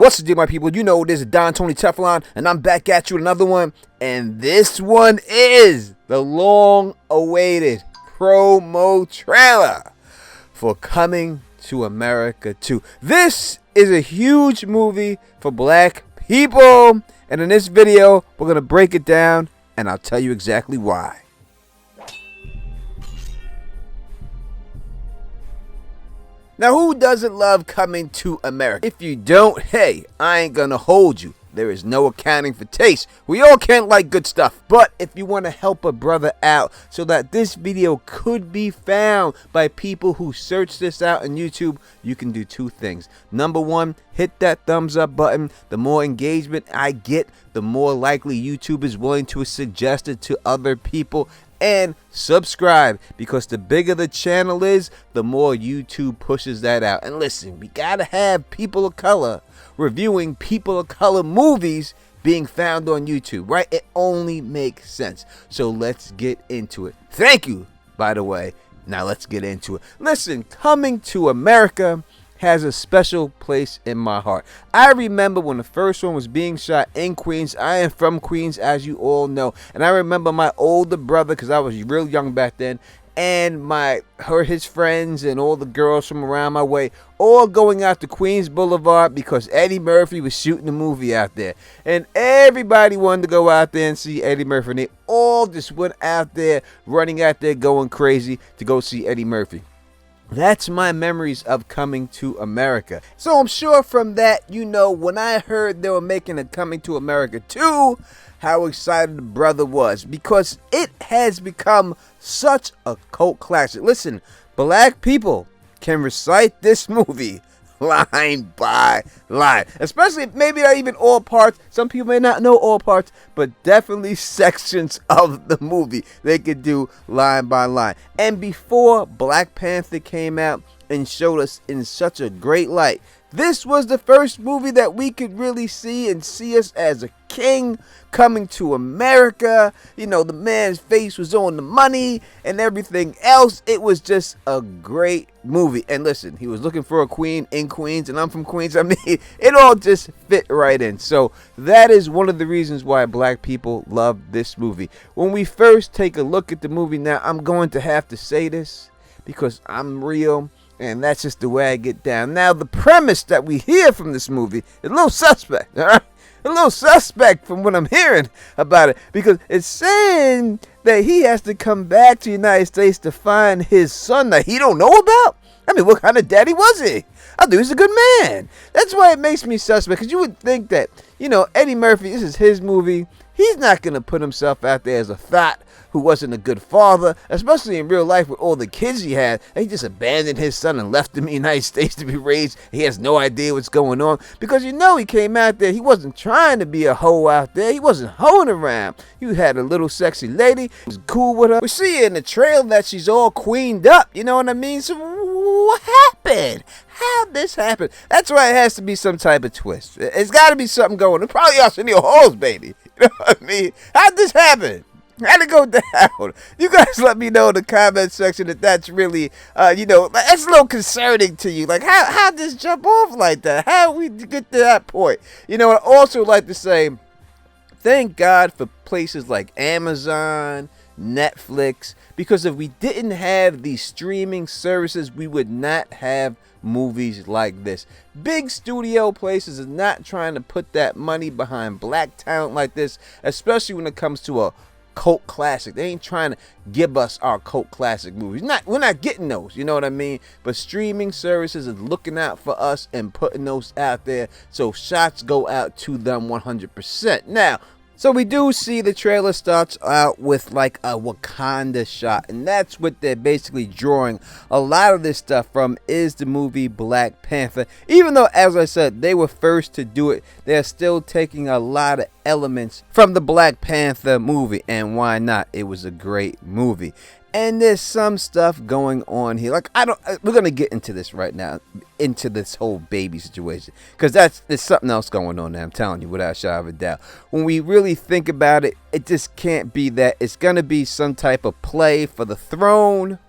What's the deal, my people? You know, this is Don Tony Teflon, and I'm back at you with another one. And this one is the long-awaited promo trailer for Coming to America 2. This is a huge movie for black people. And in this video, we're going to break it down, and I'll tell you exactly why. Now, who doesn't love Coming to America? If you don't, hey, I ain't gonna hold you. There is no accounting for taste. We all can't like good stuff. But if you want to help a brother out so that this video could be found by people who search this out on YouTube, you can do two things. Number one, hit that thumbs up button. The more engagement I get, the more likely YouTube is willing to suggest it to other people. And subscribe, because the bigger the channel is, the more YouTube pushes that out. And listen, we gotta have people of color reviewing people of color movies being found on YouTube, right? It only makes sense. So let's get into it. Thank you, by the way. Now let's get into it. Listen, Coming to America has a special place in my heart. I remember when the first one was being shot in Queens. I am from Queens, as you all know, and I remember my older brother, because I was real young back then, and his friends and all the girls from around my way all going out to Queens Boulevard because Eddie Murphy was shooting a movie out there, and everybody wanted to go out there and see Eddie Murphy, and they all just went out there, running out there, going crazy to go see Eddie Murphy. That's my memories of Coming to America. So I'm sure from that, you know, when I heard they were making a Coming to America 2, how excited the brother was, because it has become such a cult classic. Listen, black people can recite this movie line by line, especially maybe not even all parts. Some people may not know all parts, but definitely sections of the movie they could do line by line. And before Black Panther came out and showed us in such a great light, this was the first movie that we could really see us as a king coming to America. You know, the man's face was on the money and everything else. It was just a great movie. And listen, he was looking for a queen in Queens, and I'm from Queens. I mean, it all just fit right in. So that is one of the reasons why black people love this movie. When we first take a look at the movie, now I'm going to have to say this because I'm real, and that's just the way I get down. Now, the premise that we hear from this movie is a little suspect, all right? A little suspect from what I'm hearing about it, because it's saying that he has to come back to the United States to find his son that he don't know about. I mean, what kind of daddy was he? I think he's a good man. That's why it makes me suspect, because you would think that, you know, Eddie Murphy, this is his movie. He's not going to put himself out there as a thot who wasn't a good father, especially in real life with all the kids he had. He just abandoned his son and left him in the United States to be raised. He has no idea what's going on, because you know he came out there. He wasn't trying to be a hoe out there. He wasn't hoeing around. You had a little sexy lady. He was cool with her. We see in the trailer that she's all queened up. You know what I mean? So what happened? How'd this happen? That's why it has to be some type of twist. It's got to be something going on. Probably Arsenio Hall's baby. You know what I mean? How'd this happen? How'd it go down? You guys let me know in the comment section if that's really, you know, that's a little concerning to you. Like, how'd this jump off like that? How'd we get to that point? You know, I'd also like to say, thank God for places like Amazon, Netflix, because if we didn't have these streaming services, we would not have movies like this. Big studio places are not trying to put that money behind black talent like this, especially when it comes to a cult classic. They ain't trying to give us our cult classic movies. We're not getting those, you know what I mean? But streaming services are looking out for us and putting those out there, so shots go out to them 100%. Now, so we do see the trailer starts out with like a Wakanda shot, and that's what they're basically drawing a lot of this stuff from, is the movie Black Panther. Even though, as I said, they were first to do it, they're still taking a lot of elements from the Black Panther movie, and why not? It was a great movie. And there's some stuff going on here. Like, we're going to get into this right now, into this whole baby situation, because there's something else going on there, I'm telling you, without a shadow of a doubt. When we really think about it, it just can't be that. It's going to be some type of play for the throne,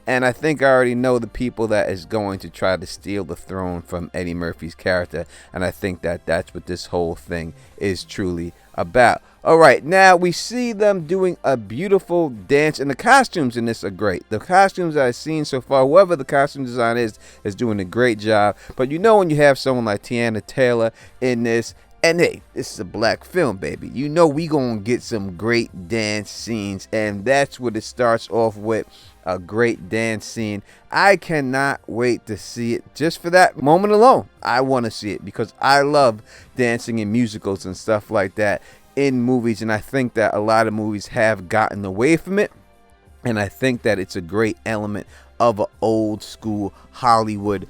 And I think I already know the people that is going to try to steal the throne from Eddie Murphy's character. And I think that that's what this whole thing is truly about. Alright, now we see them doing a beautiful dance, and the costumes in this are great. The costumes I've seen so far, whoever the costume design is doing a great job. But you know when you have someone like Tiana Taylor in this, and hey, this is a black film, baby. You know we gonna get some great dance scenes, and that's what it starts off with. A great dance scene. I cannot wait to see it just for that moment alone. I want to see it because I love dancing in musicals and stuff like that in movies, and I think that a lot of movies have gotten away from it, and I think that it's a great element of an old school Hollywood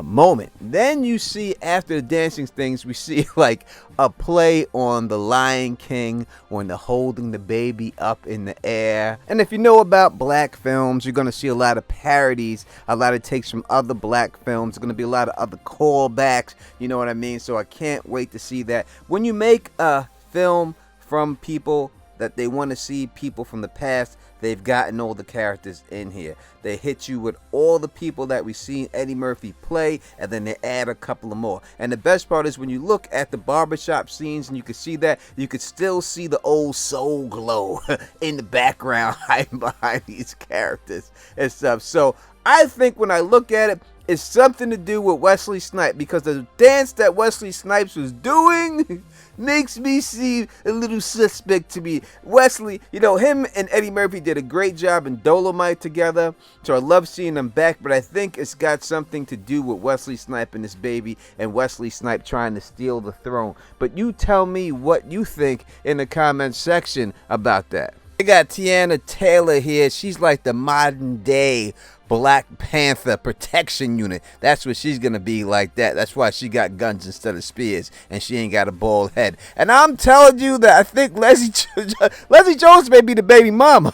moment. Then you see, after the dancing things, we see like a play on the Lion King when they're holding the baby up in the air. And if you know about black films, you're going to see a lot of parodies, a lot of takes from other black films. There's going to be a lot of other callbacks, you know what I mean? So I can't wait to see that. When you make a film from people that they want to see, people from the past, they've gotten all the characters in here. They hit you with all the people that we've seen Eddie Murphy play, and then they add a couple of more. And the best part is when you look at the barbershop scenes, and you can see that, you could still see the old soul glow in the background hiding behind these characters and stuff. So I think when I look at it, it's something to do with Wesley Snipes, because the dance that Wesley Snipes was doing makes me seem a little suspect to me. Wesley, you know, him and Eddie Murphy did a great job in Dolomite together, so I love seeing them back, but I think it's got something to do with Wesley Snipes and this baby, and Wesley Snipes trying to steal the throne. But you tell me what you think in the comments section about that. I got Tiana Taylor here. She's like the modern day Black Panther protection unit. That's what she's gonna be like that. That's why she got guns instead of spears, and she ain't got a bald head. And I'm telling you that I think Leslie Jones may be the baby mama.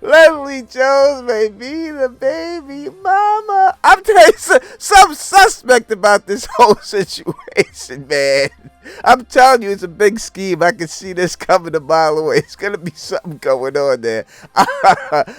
Leslie Jones may be the baby mama. I'm telling you, some suspect about this whole situation, man. I'm telling you, it's a big scheme. I can see this coming a mile away. It's going to be something going on there. I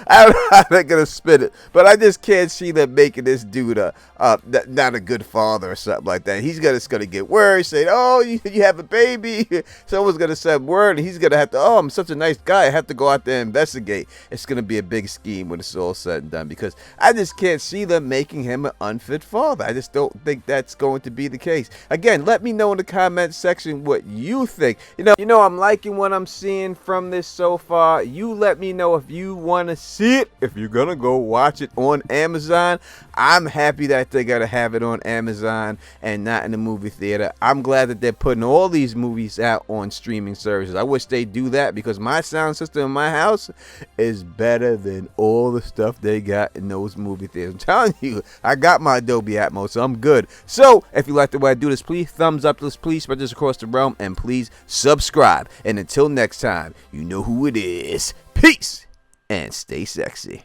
don't know how they're going to spin it, but I just can't see them making this dude not a good father or something like that. He's just going to get worried, saying, oh, you have a baby. Someone's going to send word, and he's going to have to, oh, I'm such a nice guy. I have to go out there and investigate. It's going to be a big scheme when it's all said and done, because I just can't see them making him an unfit father. I just don't think that's going to be the case. Again, let me know in the comments section what you think. You know I'm liking what I'm seeing from this so far. You let me know if you want to see it, if you're gonna go watch it on Amazon. I'm happy that they're gonna have it on Amazon and not in the movie theater. I'm glad that they're putting all these movies out on streaming services. I wish they do that, because my sound system in my house is better than all the stuff they got in those movie theaters. I'm telling you, I got my Dolby Atmos, so I'm good. So if you like the way I do this, please thumbs up this, please spread this across the realm, and please subscribe. And until next time, you know who it is. Peace and stay sexy.